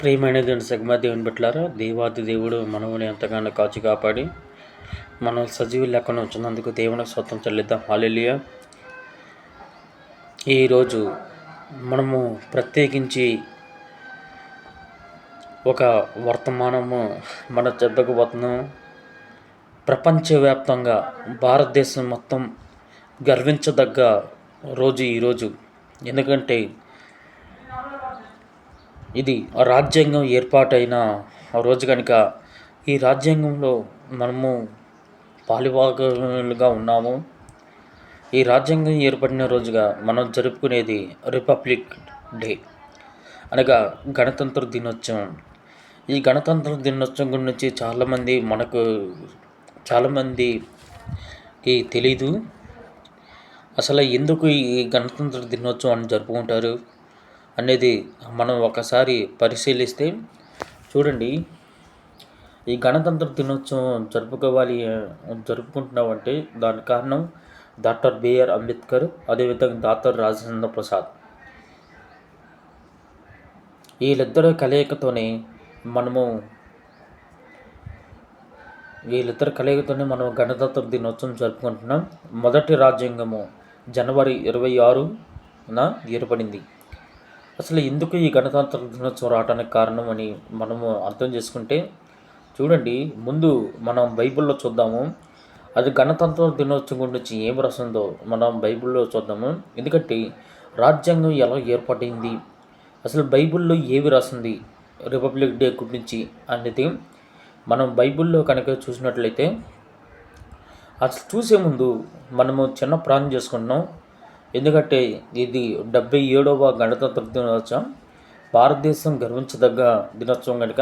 ప్రియమైన దేవుని సగమ దేవుని బిడ్డలారా, దేవాది దేవుడు మనవుని ఎంతగానో కాచి కాపాడి మనం సజీవ లెక్కన వచ్చినందుకు దేవునికి స్వతం చెల్లిద్దాం. హల్లెలూయా. ఈరోజు మనము ప్రత్యేకించి ఒక వర్తమానము మన చెప్పకపోతున్నాం. ప్రపంచవ్యాప్తంగా భారతదేశం మొత్తం గర్వించదగ్గ రోజు ఈరోజు. ఎందుకంటే ఇది రాజ్యాంగం ఏర్పాటైన రోజు కనుక ఈ రాజ్యాంగంలో మనము పాలుభాగలుగా ఉన్నాము. ఈ రాజ్యాంగం ఏర్పడిన రోజుగా మనం జరుపుకునేది రిపబ్లిక్ డే, అనగా గణతంత్ర దినోత్సవం. ఈ గణతంత్ర దినోత్సవం గురించి చాలామందికి తెలీదు. అసలు ఎందుకు ఈ గణతంత్ర దినోత్సవాన్ని జరుపుకుంటారు అనేది మనం ఒకసారి పరిశీలిస్తే చూడండి. ఈ గణతంత్ర దినోత్సవం జరుపుకుంటున్నామంటే దానికి కారణం డాక్టర్ బిఆర్ అంబేద్కర్, అదేవిధంగా డాక్టర్ రాజేంద్ర ప్రసాద్. వీళ్ళిద్దరి కలయికతోనే మనం గణతంత్ర దినోత్సవం జరుపుకుంటున్నాం. మొదటి రాజ్యాంగము జనవరి 26న ఏర్పడింది. అసలు ఎందుకు ఈ గణతంత్ర దినోత్సవం రావడానికి కారణం అని మనము అర్థం చేసుకుంటే చూడండి. ముందు మనం బైబిల్లో చూద్దాము. అది గణతంత్ర దినోత్సవం గురించి ఏం రాసిందో మనం బైబిల్లో చూద్దాము. ఎందుకంటే రాజ్యాంగం ఎలా ఏర్పడింది, అసలు బైబిల్లో ఏవి రాసింది రిపబ్లిక్ డే గురించి అనేది మనం బైబిల్లో కనుక చూసినట్లయితే, అసలు చూసే ముందు మనము చిన్న ప్రార్థన చేసుకుంటున్నాం. ఎందుకంటే ఇది 77వ గణతంత్ర దినోత్సవం, భారతదేశం గర్వించదగ్గ దినోత్సవం కనుక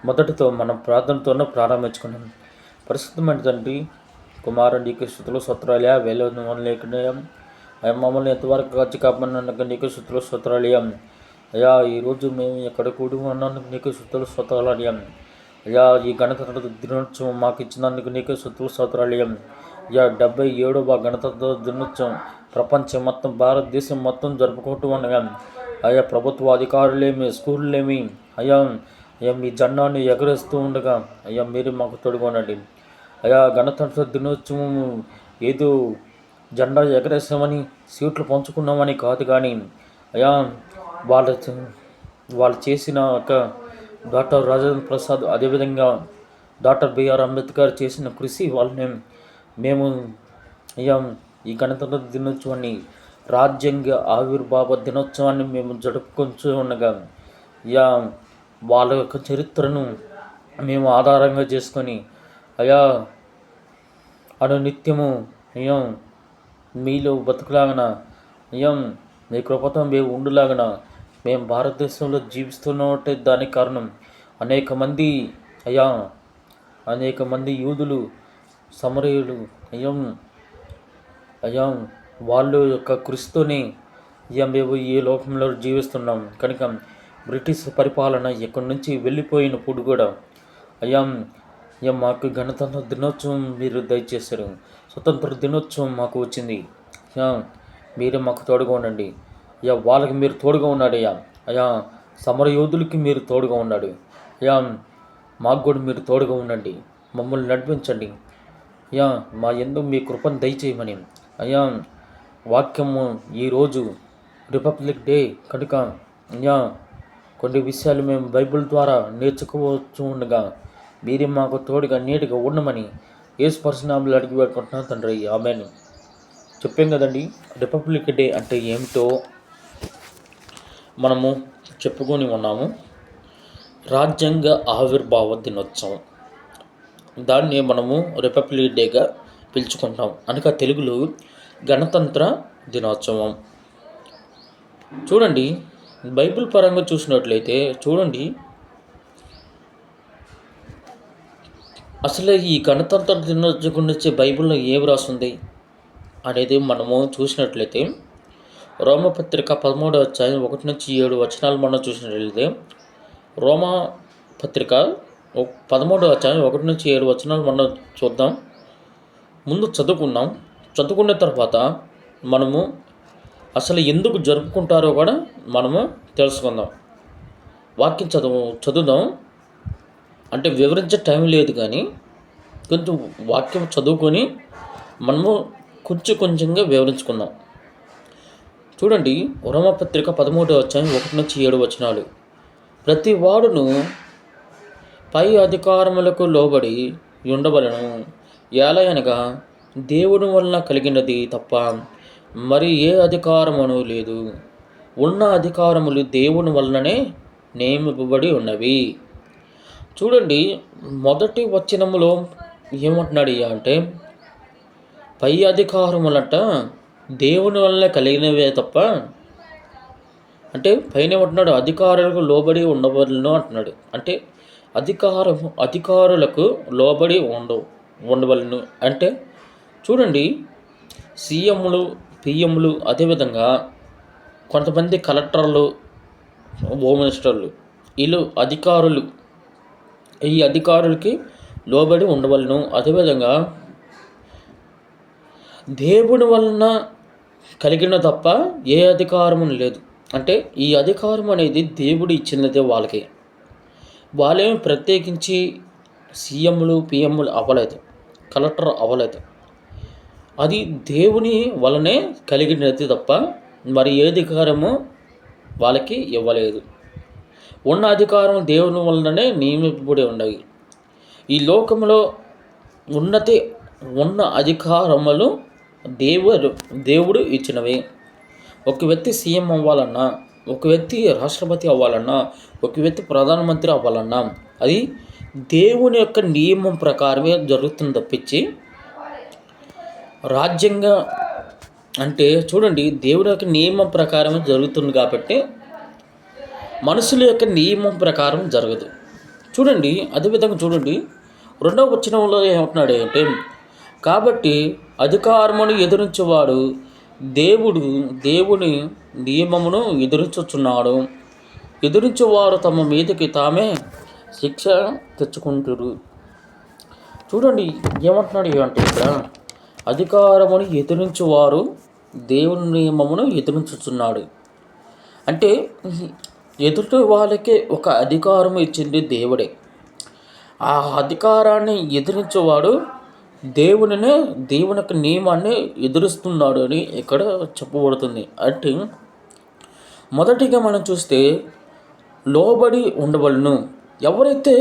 మొదటితో మనం ప్రార్థనతోనే ప్రారంభించుకున్నాం. పరిశుద్ధమైన తండ్రి, కుమారుడు నీకు స్తుతులు స్తోత్రాలయ, వేలలేఖనయం మమ్మల్ని ఎంతవరకు కాచి కాపాడినందుకు నీకు స్తుతులు స్తోత్రాలయం అయ్యా. ఈరోజు మేము ఎక్కడ కూడి ఉన్నందుకు నీకు స్తుతులు స్తోత్రాలయం అయ్యా. ఈ గణతంత్ర దినోత్సవం మాకు ఇచ్చినందుకు నీకు స్తుతులు స్తోత్రాలయం అయ్యా. 77వ గణతంత్ర దినోత్సవం ప్రపంచం మొత్తం, భారతదేశం మొత్తం జరుపుకుంటూ ఉండగా అయ్యా, ప్రభుత్వ అధికారులేమి, స్కూళ్ళేమి అయ్యా మీ జెండాన్ని ఎగరేస్తూ ఉండగా అయ్యా మీరు మాకు తోడుకోనండి అయ్యా. గణతంత్ర దినోత్సవం ఏదో జెండా ఎగరేసామని, సీట్లు పంచుకున్నామని కాదు, కానీ అయ్యా వాళ్ళు చేసిన ఒక డాక్టర్ రాజేంద్ర ప్రసాద్, అదేవిధంగా డాక్టర్ బిఆర్ అంబేద్కర్ చేసిన కృషి వాళ్ళని మేము అయ్యా ఈ గణతంత్ర దినోత్సవాన్ని, రాజ్యాంగ ఆవిర్భావ దినోత్సవాన్ని మేము జరుపుకుంటూ ఉండగా అయ్యా వాళ్ళ యొక్క చరిత్రను మేము ఆధారంగా చేసుకొని అయ్యా నిత్యము అయ్యా మీలో బతుకులాగన అయ్యా మీ కృపతో మేము ఉండులాగన మేము భారతదేశంలో జీవిస్తున్నట్టే. దానికి కారణం అనేక మంది యూదులు, సమరయులు అయ్యా వాళ్ళ యొక్క కృషితోనే అయ్యా మేము ఈ లోకంలో జీవిస్తున్నాం. కనుక బ్రిటిష్ పరిపాలన ఎక్కడి నుంచి వెళ్ళిపోయినప్పుడు కూడా అయ్యా మాకు గణతంత్ర దినోత్సవం మీరు దయచేశారు. స్వతంత్ర దినోత్సవం మాకు వచ్చింది అయ్యా. మీరే మాకు తోడుగా ఉండండి అయ్యా. వాళ్ళకి మీరు తోడుగా ఉన్నాడు అయ్యా. సమర యోధులకి మీరు తోడుగా ఉన్నాడు అయ్యా. మాకు కూడా మీరు తోడుగా ఉండండి, మమ్మల్ని నడిపించండి అయ్యా. మా ఎందుకు మీ కృపను దయచేయమని అయ్యా. వాక్యము ఈరోజు రిపబ్లిక్ డే కనుక అయ్యా కొన్ని విషయాలు మేము బైబిల్ ద్వారా నేర్చుకోవచ్చు ఉండగా మీరే మాకు తోడుగా నీటిగా ఉండమని యేసు పరిశునామములో అడిగి పెట్టుకుంటున్నాను తండ్రి, ఆమేన్. చెప్పాం కదండి, రిపబ్లిక్ డే అంటే ఏమిటో మనము చెప్పుకొని ఉన్నాము. రాజ్యాంగ ఆవిర్భావ దినోత్సవం, దాన్ని మనము రిపబ్లిక్ డేగా పిలుచుకుంటాం. అనగా తెలుగులో గణతంత్ర దినోత్సవం. చూడండి, బైబిల్ పరంగా చూసినట్లయితే చూడండి, అసలు ఈ గణతంత్ర దినోత్సవం గురించి బైబిల్లో ఏమి రాస్తుంది అనేది మనము చూసినట్లయితే, రోమపత్రిక 13వ అధ్యాయం 1-7 వచనాలు మనం చూసినట్లయితే, రోమపత్రిక 13వ అధ్యాయం 1-7 వచనాలు మనం చూద్దాం. ముందు చదువుకున్న తర్వాత మనము అసలు ఎందుకు జరుపుకుంటారో కూడా మనము తెలుసుకుందాం. వాక్యం చదువుదాం. అంటే వివరించే టైం లేదు, కానీ కొంచెం వాక్యం చదువుకొని మనము కొంచెంగా వివరించుకుందాం. చూడండి, రోమపత్రిక 13వ అధ్యాయం 1-7 ప్రతి వాడును పై అధికారములకు లోబడి ఉండవలను, ఏలయనగా దేవుని వలన కలిగినది తప్ప మరి ఏ అధికారమును లేదు. ఉన్న అధికారములు దేవుని వలననే నియమింపబడి ఉన్నవి. చూడండి, మొదటి వచనములో ఏమంటున్నాడు అంటే పై అధికారములంట దేవుని వలన కలిగినవే తప్ప, అంటే పైన ఏమంటున్నాడు, అధికారులకు లోబడి ఉండవలను అంటున్నాడు. అంటే అధికారులకు లోబడి ఉండవలను అంటే చూడండి, సీఎంలు, పిఎంలు, అదేవిధంగా కొంతమంది కలెక్టర్లు, హోమ్ మినిస్టర్లు, వీళ్ళు అధికారులు. ఈ అధికారులకి లోబడి ఉండవలను. అదేవిధంగా దేవుని వలన కలిగిన తప్ప ఏ అధికారము లేదు. అంటే ఈ అధికారం అనేది దేవుడు ఇచ్చినదే వాళ్ళకి. వాళ్ళేమి ప్రత్యేకించి సీఎంలు, పిఎంలు అవ్వలేదు, కలెక్టర్ అవ్వలేదు. అది దేవుని వలనే కలిగినది తప్ప మరి ఏ అధికారము వాళ్ళకి ఇవ్వలేదు. ఉన్న అధికారం దేవుని వలననే నియమింపబడి ఉన్నవి. ఈ లోకంలో ఉన్న అధికారములు దేవుడు ఇచ్చినవి. ఒక వ్యక్తి సీఎం అవ్వాలన్నా, ఒక వ్యక్తి రాష్ట్రపతి అవ్వాలన్నా, ఒక వ్యక్తి ప్రధానమంత్రి అవ్వాలన్నా అది దేవుని యొక్క నియమం ప్రకారమే జరుగుతుంది తప్పించి రాజ్యాంగ అంటే చూడండి, దేవుని యొక్క నియమం ప్రకారమే జరుగుతుంది కాబట్టి మనుషుల యొక్క నియమం ప్రకారం జరగదు. చూడండి, అదేవిధంగా చూడండి 2వ వచనంలో ఏమంటున్నాడు అంటే కాబట్టి అధికారమును ఎదిరించేవాడు దేవుని నియమమును ఎదిరించుచున్నాడు. ఎదిరించేవారు తమ మీదకి తామే శిక్ష తెచ్చుకుంటారు. చూడండి ఏమంటున్నాడు అంటే ఇక్కడ అధికారమును ఎదిరించేవారు దేవుని నియమమును ఎదిరించుచున్నాడు. అంటే ఎదుటి వాళ్ళకి ఒక అధికారం ఇచ్చింది దేవుడే. ఆ అధికారాన్ని ఎదిరించేవాడు దేవుని యొక్క నియమాన్ని ఎదురుస్తున్నాడు అని ఇక్కడ చెప్పబడుతుంది. అంటే మొదటిగా మనం చూస్తే లోబడి ఉండవలను. ఎవరైతే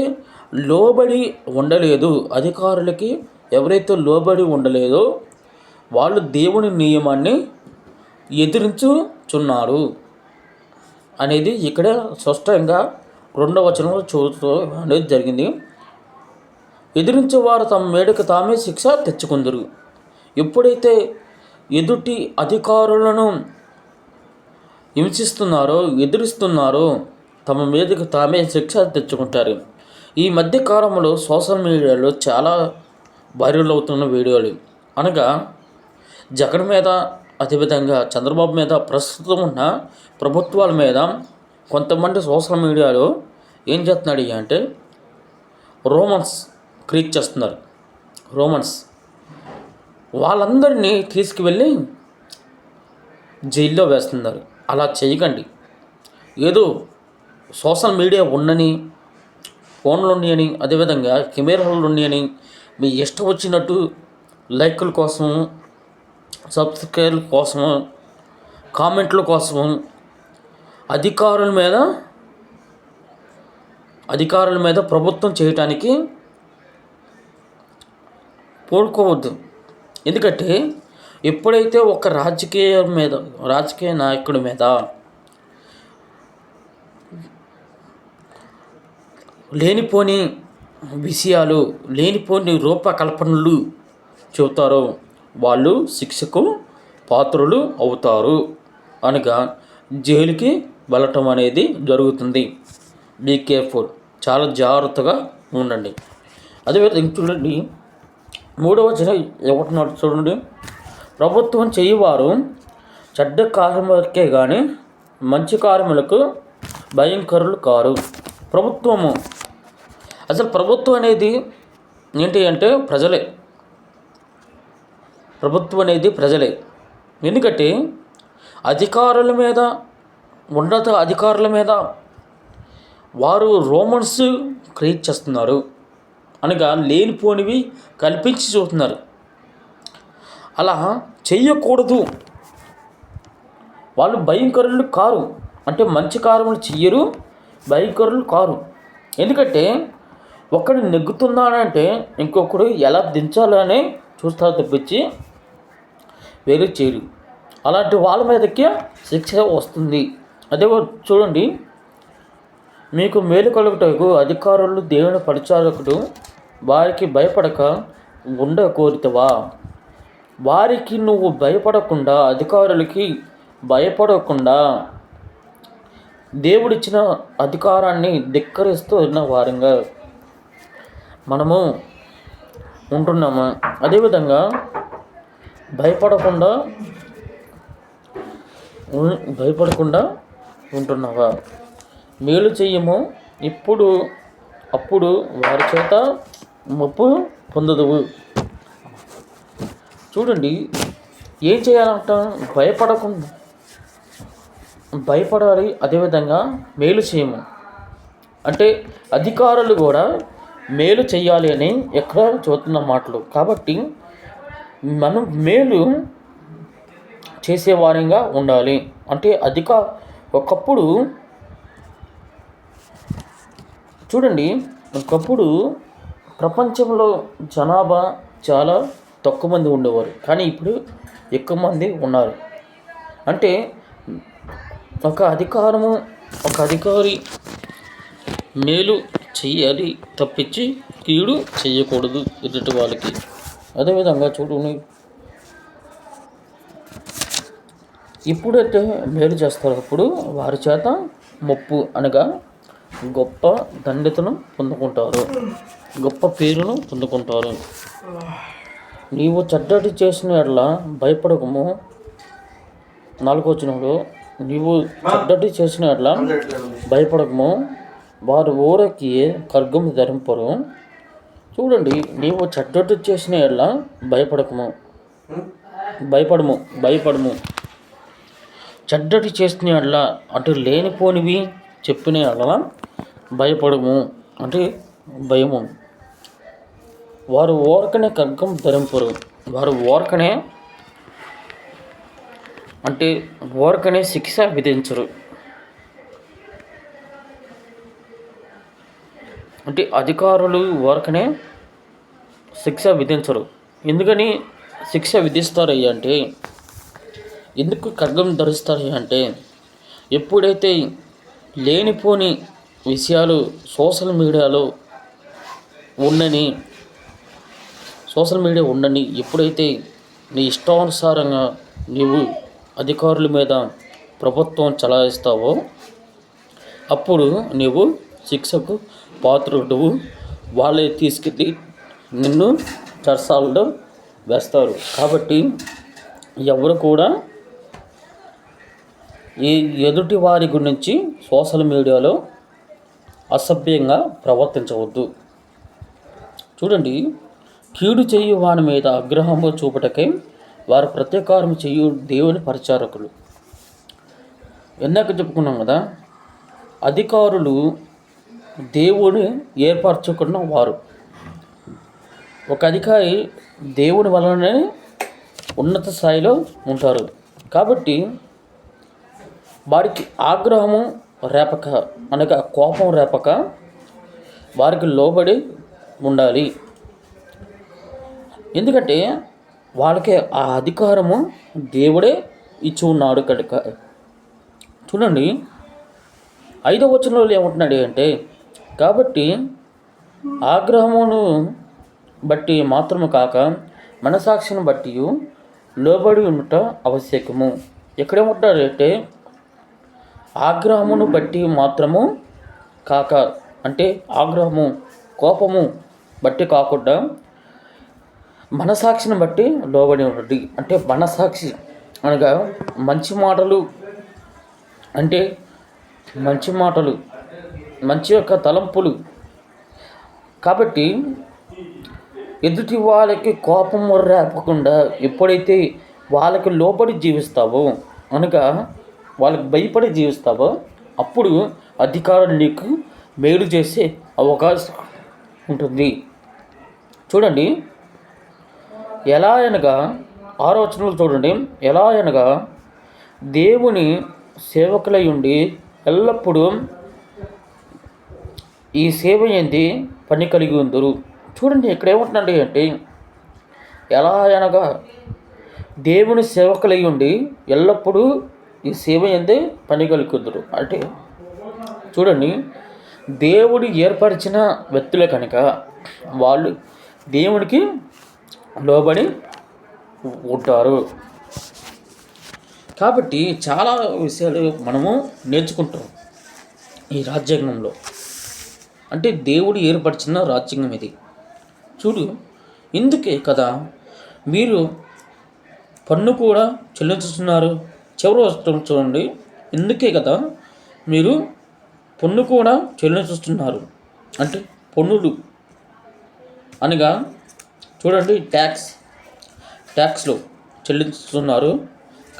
లోబడి ఉండలేదు, అధికారులకి ఎవరైతే లోబడి ఉండలేదో వాళ్ళు దేవుని నియమాన్ని ఎదిరించుచున్నారు అనేది ఇక్కడ స్పష్టంగా 2వ వచనంలో చూస్తూ అనేది జరిగింది. ఎదిరించేవారు తమ మేడకు తామే శిక్ష తెచ్చుకుందరు. ఎప్పుడైతే ఎదుటి అధికారులను హింసిస్తున్నారో, ఎదిరిస్తున్నారో తమ మీదకు తామే శిక్ష తెచ్చుకుంటారు. ఈ మధ్య కాలంలో సోషల్ మీడియాలో చాలా వైరల్ అవుతున్న వీడియోలు అనగా జగన్ మీద, అదేవిధంగా చంద్రబాబు మీద, ప్రస్తుతం ఉన్న ప్రభుత్వాల మీద కొంతమంది సోషల్ మీడియాలో ఏం చేస్తున్నాడు అంటే రోమన్స్ క్రియేట్ చేస్తున్నారు. రోమన్స్ వాళ్ళందరినీ తీసుకువెళ్ళి జైల్లో వేస్తున్నారు. అలా చేయకండి. ఏదో సోషల్ మీడియా ఉండని, ఫోన్లు ఉన్నాయని, అదేవిధంగా కెమెరాలు ఉన్నాయని మీ ఇష్టం వచ్చినట్టు లైకుల కోసం, సబ్స్క్రైబ్ కోసం, కామెంట్ల కోసం అధికారుల మీద ప్రభుత్వం చేయటానికి పూనుకోవద్దు. ఎందుకంటే ఎప్పుడైతే ఒక రాజకీయ నాయకుడి మీద లేనిపోని విషయాలు, లేనిపోని రూపకల్పనలు చెబుతారో వాళ్ళు శిక్షకు పాత్రులు అవుతారు. అనగా జైలుకి వెళ్ళటం అనేది జరుగుతుంది. బీ కేర్ఫుల్, చాలా జాగ్రత్తగా ఉండండి. అదేవిధంగా చూడండి 3వ వచనం ఏమంటున్నాడు చూడండి, ప్రభుత్వం చేయవారు చెడ్డ కార్యములకే కానీ మంచి కార్యములకు భయంకరులు కారు. అసలు ప్రభుత్వం అనేది ఏంటి అంటే ప్రజలే. ప్రభుత్వం అనేది ప్రజలే. ఎందుకంటే ఉన్నత అధికారుల మీద వారు రోమన్స్ క్రియేట్ చేస్తున్నారు, అనగా లేనిపోనివి కల్పించి చూస్తున్నారు. అలా చెయ్యకూడదు. వాళ్ళు భయంకరులు కారు, అంటే మంచి కార్యములు చెయ్యరు, భయంకరులు కారు. ఎందుకంటే ఒకడు నెగ్గుతున్నాడంటే ఇంకొకడు ఎలా దించాలని చూస్తారు తప్పించి వేరే చేయరు. అలాంటి వాళ్ళ మీదకి శిక్ష వస్తుంది. అదే చూడండి, మీకు మేలు కలుగుటకు అధికారులు దేవుని పరిచారకుడు వారికి భయపడక కోరితవా? వారికి నువ్వు భయపడకుండా, అధికారులకి భయపడకుండా దేవుడిచ్చిన అధికారాన్ని ధిక్కరిస్తూ ఉన్న వారంగా మనము ఉంటున్నాము. అదేవిధంగా భయపడకుండా ఉంటున్నావా? మేలు చెయ్యము అప్పుడు వారి చేత మొప్పు పొందదువు. చూడండి, ఏం చేయాలంట? భయపడాలి. అదేవిధంగా మేలు చేయము అంటే అధికారులు కూడా మేలు చేయాలి అని ఎక్కడ చూస్తున్న మాటలు. కాబట్టి మనం మేలు చేసేవారంగా ఉండాలి. అంటే ఒకప్పుడు చూడండి, ఒకప్పుడు ప్రపంచంలో జనాభా చాలా తక్కువ మంది ఉండేవారు, కానీ ఇప్పుడు ఎక్కువ మంది ఉన్నారు. అంటే ఒక అధికారి మేలు చెయ్యాలి తప్పించి కీడు చెయ్యకూడదు ఎదుటి వాళ్ళకి. అదేవిధంగా చూడండి, ఎప్పుడైతే మేలు చేస్తారో అప్పుడు వారి చేత మొప్పు అనగా గొప్ప దండితను పొందుకుంటారు, గొప్ప పేరును పొందుకుంటారు. నీవు చెడ్డటి చేసిన ఎడల భయపడకము. 4వ వచనంలో, నీవు చెడ్డటి చేసిన ఎడల భయపడకము, వారు ఊరకి ఖడ్గము ధరింపరు. చూడండి, నీవు చెడ్డటి చేసిన ఎడల భయపడము. చెడ్డటి చేసిన ఎడల అంటే లేనిపోనివి చెప్పిన ఎడల భయపడము అంటే భయము. వారు ఊరకనే ఖడ్గం ధరింపరు. వారు ఊరకనే శిక్ష విధించరు. అంటే అధికారులు ఊరకనే శిక్ష విధించరు. ఎందుకని శిక్ష విధిస్తారు అంటే, ఎందుకు ఖడ్గం ధరిస్తారు అంటే, ఎప్పుడైతే లేనిపోని విషయాలు సోషల్ మీడియా ఉండని ఎప్పుడైతే నీ ఇష్టానుసారంగా నీవు అధికారుల మీద ప్రభుత్వం చలాయిస్తావో అప్పుడు నీవు శిక్షకు పాత్రుడువు. వాళ్ళే తీసుకెళ్ళి నిన్ను చెరసాలలో వేస్తారు. కాబట్టి ఎవరు కూడా ఈ ఎదుటి వారి గురించి సోషల్ మీడియాలో అసభ్యంగా ప్రవర్తించవద్దు. చూడండి, కీడు చేయు వాని మీద ఆగ్రహము చూపుటకై వారు ప్రతీకారం చేయు దేవుని పరిచారకులు. ఇందాక చెప్పుకున్నాం కదా, అధికారులు దేవుని ఏర్పరచుకున్న వారు. ఒక అధికారి దేవుని వలననే ఉన్నత స్థాయిలో ఉంటారు. కాబట్టి వారికి ఆగ్రహము రేపక అనగా కోపం రేపక వారికి లోబడి ఉండాలి. ఎందుకంటే వాళ్ళకి ఆ అధికారము దేవుడే ఇచ్చి ఉన్నాడు కనుక. చూడండి, 5వ వచనంలో ఏమంటున్నాడు అంటే, కాబట్టి ఆగ్రహమును బట్టి మాత్రము కాక మనసాక్షిని బట్టి లోబడి ఉండట ఆవశ్యకము. ఎక్కడేమంటాడంటే ఆగ్రహమును బట్టి మాత్రము కాక, అంటే ఆగ్రహము కోపము బట్టి కాకుండా మనసాక్షిని బట్టి లోబడి ఉండండి. అంటే మనసాక్షి అనగా మంచి మాటలు, అంటే మంచి యొక్క తలంపులు. కాబట్టి ఎదుటి వాళ్ళకి కోపం రేపకుండా ఎప్పుడైతే వాళ్ళకి లోబడి జీవిస్తావో అనగా వాళ్ళకి భయపడి జీవిస్తావో అప్పుడు అధికారులు నీకు మేలు చేసే అవకాశం ఉంటుంది. చూడండి, ఎలా అనగా 6వ వచనంలో చూడండి, ఎలా అనగా దేవుని సేవకులై ఉండి ఎల్లప్పుడూ ఈ సేవ ఏంది పని కలిగి ఉందరు. చూడండి, ఇక్కడ ఏమంటున్నాడు అంటే, ఎలా అనగా దేవుని సేవకులై ఉండి ఎల్లప్పుడూ ఈ సేవ ఏంది పని కలిగి ఉందరు. అంటే చూడండి, దేవుడు ఏర్పరిచిన వ్యక్తులే కనుక వాళ్ళు దేవునికి లోబడి ఉంటారు. కాబట్టి చాలా విషయాలు మనము నేర్చుకుంటాం ఈ రాజ్యాంగంలో. అంటే దేవుడు ఏర్పరిచిన రాజ్యాంగం ఇది. చూడు, ఇందుకే కదా మీరు పన్ను కూడా చెల్లించుతున్నారు. చివరి వస్తువు చూడండి, ఇందుకే కదా మీరు పన్ను కూడా చెల్లించుతున్నారు. అంటే పన్నులు అనగా చూడండి, ట్యాక్స్లు చెల్లించుతున్నారు.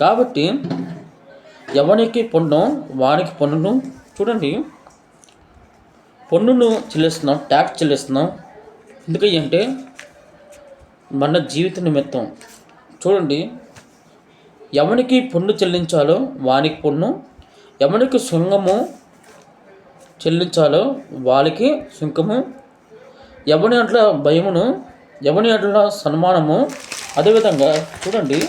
కాబట్టి ఎవరికి పన్ను వారికి పన్నును చూడండి, పన్నును చెల్లిస్తున్నాం, ట్యాక్స్ చెల్లిస్తున్నాం. ఎందుకంటే మన జీవిత నిమిత్తం. చూడండి, ఎవరికి పన్ను చెల్లించాలో వానికి పన్ను, ఎవరికి సుంకము చెల్లించాలో వాళ్ళకి సుంకము, ఎవని అట్ల భయమును, ఎవని అట్ల సన్మానము. అదేవిధంగా చూడండి,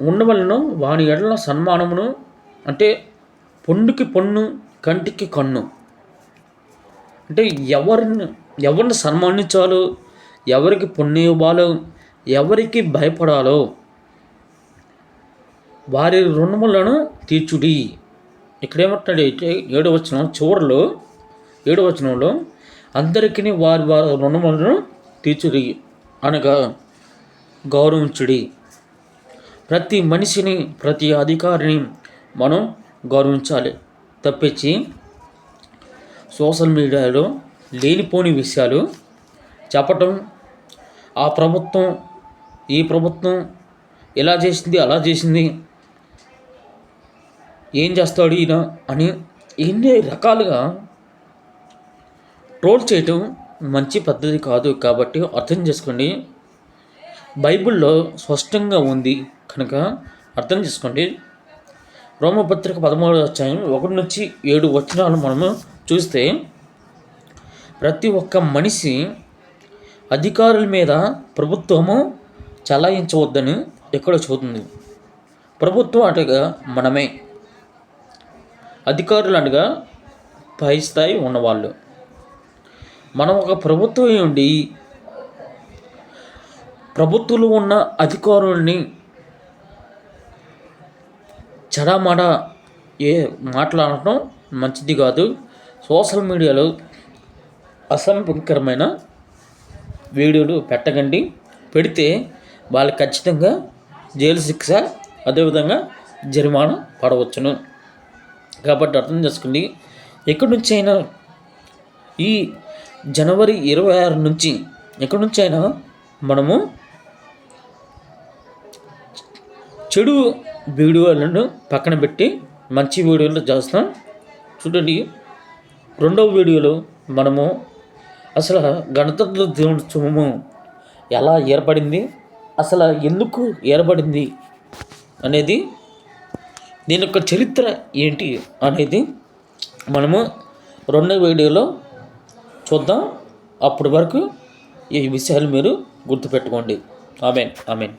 ఉండవలను వాని ఎడల సన్మానమును. అంటే పొన్నుకి పన్ను, కంటికి కన్ను. అంటే ఎవరిని సన్మానించాలో, ఎవరికి పన్ను ఇవ్వాలో, ఎవరికి భయపడాలో వారి రుణములను తీర్చుడి. ఇక్కడ ఏమంటాడంటే 7వ వచనం చివరిలో, 7వ వచనంలో అందరికీ వారి రుణములను తీర్చుడి అనగా గౌరవించుడి. ప్రతి మనిషిని, ప్రతి అధికారిని మనం గౌరవించాలి. తప్పించి సోషల్ మీడియాలో లేనిపోని విషయాలు చెప్పటం, ఆ ప్రభుత్వం ఈ ప్రభుత్వం ఇలా చేసింది అలా చేసింది, ఏం చేస్తాడు ఈయన అని ఎన్ని రకాలుగా ట్రోల్ చేయటం మంచి పద్ధతి కాదు. కాబట్టి అర్థం చేసుకోండి, బైబిల్లో స్పష్టంగా ఉంది కనుక అర్థం చేసుకోండి. రోమపత్రిక 13వ అధ్యాయం 1 నుంచి 7 వచనాలు మనము చూస్తే, ప్రతి ఒక్క మనిషి అధికారుల మీద ప్రభుత్వము చలాయించవద్దని ఎక్కడ చూస్తుంది. ప్రభుత్వం అనగా మనమే, అధికారులు అనగా పై స్థాయి ఉన్నవాళ్ళు. మనం ఒక ప్రభుత్వం ఉండి ప్రభుత్వంలో ఉన్న అధికారుల్ని చెడామడ మాట్లాడటం మంచిది కాదు. సోషల్ మీడియాలో అసభ్యకరమైన వీడియోలు పెట్టకండి. పెడితే వాళ్ళకి ఖచ్చితంగా జైలు శిక్ష, అదేవిధంగా జరిమానా పడవచ్చును. కాబట్టి అర్థం చేసుకోండి. ఎక్కడి నుంచి అయినా ఈ జనవరి 26 నుంచి ఎక్కడి నుంచి అయినా మనము చెడు వీడియోలను పక్కన పెట్టి మంచి వీడియోలు చేస్తాం. చూడండి, 2వ వీడియోలో మనము అసలు గణతంత్ర దినోత్సవము ఎలా ఏర్పడింది, అసలు ఎందుకు ఏర్పడింది అనేది, దీని యొక్క చరిత్ర ఏంటి అనేది మనము 2వ వీడియోలో చూద్దాం. అప్పటి వరకు ఈ విషయాలు మీరు గుర్తుపెట్టుకోండి. ఆమేన్.